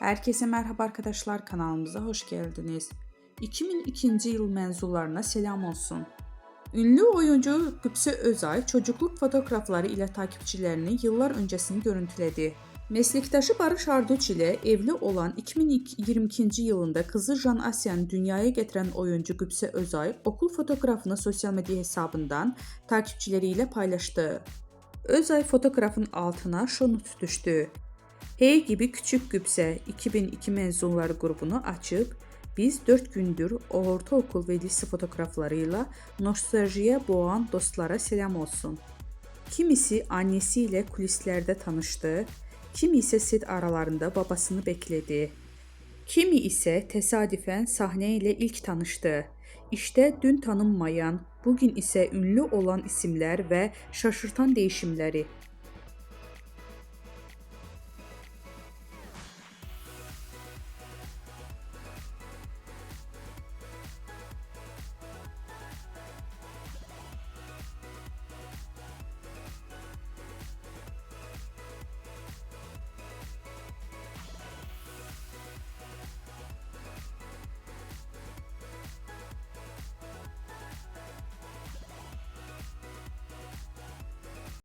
Herkese merhaba arkadaşlar, kanalımıza hoş geldiniz. 2002 yıl mezunlarına selam olsun. Ünlü oyuncu Qübsə Özay çocukluk fotoğrafları ile takipçilerini yıllar öncesini görüntüledi. Meslektaşı Barış Arduç ile evli olan 2022 yılında kızı Jan Asyan'ı dünyaya getiren oyuncu Qübsə Özay okul fotoğrafını sosyal medya hesabından takipçileriyle paylaştı. Özay fotoğrafın altına şu not düştü. Hey gibi küçük Qübsə 2002 mezunları grubunu açıp biz 4 gündür ortaokul ve lise fotoğraflarıyla nostaljiye boğan dostlara selam olsun. Kimisi annesiyle kulislerde tanıştı, kimi ise set aralarında babasını bekledi. Kimi ise tesadüfen sahneyle ilk tanıştı. İşte dün tanınmayan, bugün ise ünlü olan isimler ve şaşırtan değişimleri.